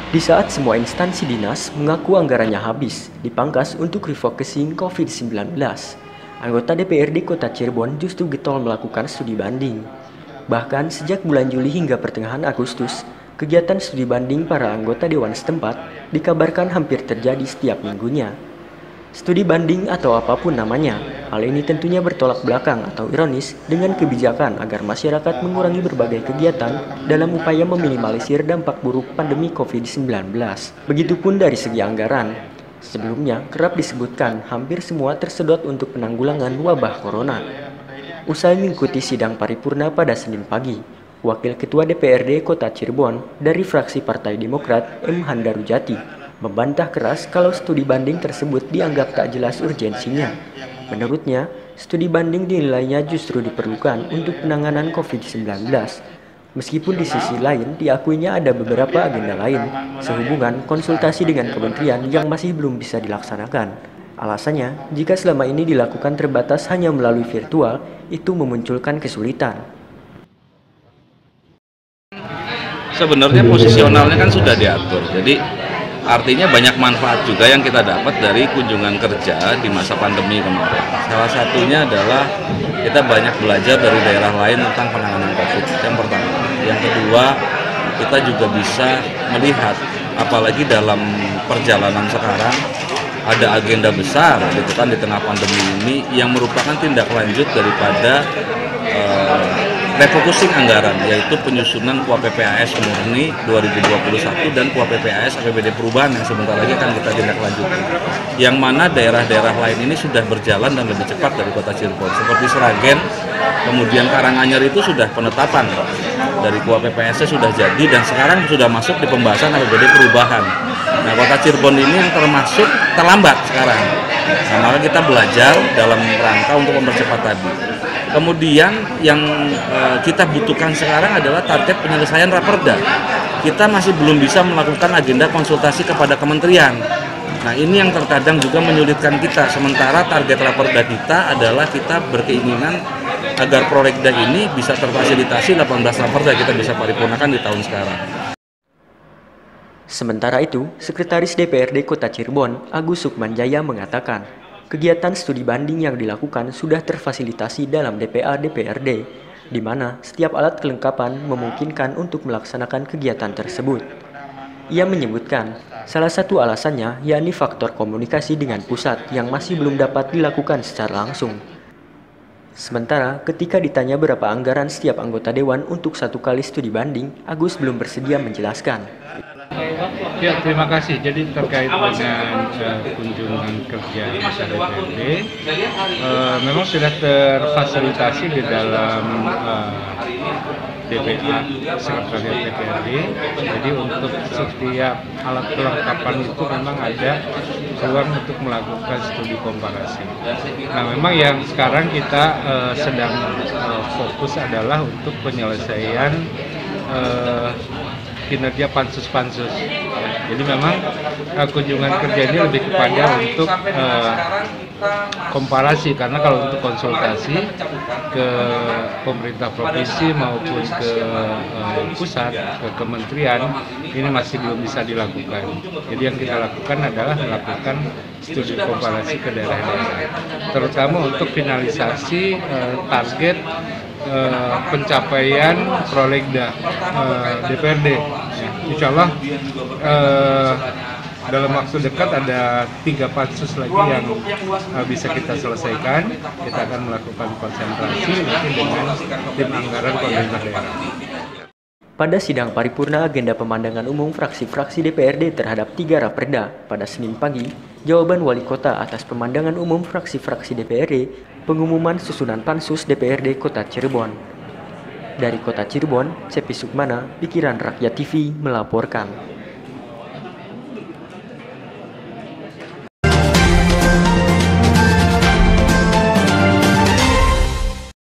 Di saat semua instansi dinas mengaku anggarannya habis, dipangkas untuk refocusing COVID-19, anggota DPRD Kota Cirebon justru getol melakukan studi banding. Bahkan sejak bulan Juli hingga pertengahan Agustus, kegiatan studi banding para anggota Dewan setempat dikabarkan hampir terjadi setiap minggunya. Studi banding atau apapun namanya, hal ini tentunya bertolak belakang atau ironis dengan kebijakan agar masyarakat mengurangi berbagai kegiatan dalam upaya meminimalisir dampak buruk pandemi COVID-19. Begitupun dari segi anggaran. Sebelumnya kerap disebutkan hampir semua tersedot untuk penanggulangan wabah corona. Usai mengikuti sidang paripurna pada Senin pagi, Wakil Ketua DPRD Kota Cirebon dari fraksi Partai Demokrat M. Handarujati membantah keras kalau studi banding tersebut dianggap tak jelas urgensinya. Menurutnya, studi banding dinilainya justru diperlukan untuk penanganan COVID-19. Meskipun di sisi lain diakuinya ada beberapa agenda lain, sehubungan konsultasi dengan kementerian yang masih belum bisa dilaksanakan. Alasannya, jika selama ini dilakukan terbatas hanya melalui virtual, itu memunculkan kesulitan. Sebenarnya posisionalnya kan sudah diatur, jadi artinya banyak manfaat juga yang kita dapat dari kunjungan kerja di masa pandemi kemarin. Salah satunya adalah kita banyak belajar dari daerah lain tentang penanganan COVID, yang pertama. Yang kedua, kita juga bisa melihat, apalagi dalam perjalanan sekarang, ada agenda besar gitu kan di tengah pandemi ini yang merupakan tindak lanjut daripada refocusing anggaran, yaitu penyusunan KUAP-PPAS murni 2021 dan KUAP-PPAS APBD perubahan yang sebentar lagi akan kita tindak lanjuti. Yang mana daerah-daerah lain ini sudah berjalan dan lebih cepat dari Kota Cirebon. Seperti Sragen, kemudian Karanganyar itu sudah penetapan dari KUAP-PPAS sudah jadi dan sekarang sudah masuk di pembahasan APBD perubahan. Nah, Kota Cirebon ini yang termasuk terlambat sekarang. Nah, maka kita belajar dalam rangka untuk mempercepat tadi. Kemudian yang kita butuhkan sekarang adalah target penyelesaian raperda. Kita masih belum bisa melakukan agenda konsultasi kepada kementerian. Nah, ini yang terkadang juga menyulitkan kita. Sementara target raperda kita adalah kita berkeinginan agar prolegda ini bisa terfasilitasi 18 raperda kita bisa paripurnakan di tahun sekarang. Sementara itu, Sekretaris DPRD Kota Cirebon, Agus Sukmanjaya mengatakan, kegiatan studi banding yang dilakukan sudah terfasilitasi dalam DPA DPRD, di mana setiap alat kelengkapan memungkinkan untuk melaksanakan kegiatan tersebut. Ia menyebutkan, salah satu alasannya yakni faktor komunikasi dengan pusat yang masih belum dapat dilakukan secara langsung. Sementara ketika ditanya berapa anggaran setiap anggota dewan untuk satu kali studi banding, Agus belum bersedia menjelaskan. Ya, terima kasih. Jadi terkait dengan kunjungan kerja masa DPRD, memang sudah terfasilitasi di dalam DPA Sekretariat DPRD. Jadi untuk setiap alat kelengkapan itu memang ada ruang untuk melakukan studi komparasi. Nah, memang yang sekarang kita sedang fokus adalah untuk penyelesaian kinerja pansus-pansus. Jadi memang kunjungan kerja ini lebih kepada untuk komparasi, karena kalau untuk konsultasi ke pemerintah provinsi maupun ke pusat, ke kementerian, ini masih belum bisa dilakukan. Jadi yang kita lakukan adalah melakukan studi komparasi ke daerah-daerah, terutama untuk finalisasi target pencapaian prolegda DPRD. Insya Allah dalam waktu dekat ada 3 pansus lagi yang bisa kita selesaikan. Kita akan melakukan konsentrasi nanti dengan tim anggaran pemerintah daerah. Pada sidang paripurna agenda pemandangan umum fraksi-fraksi DPRD terhadap 3 raperda pada Senin pagi, jawaban Wali Kota atas pemandangan umum fraksi-fraksi DPRD, pengumuman susunan pansus DPRD Kota Cirebon. Dari Kota Cirebon, Cepi Sukmana, Pikiran Rakyat TV melaporkan.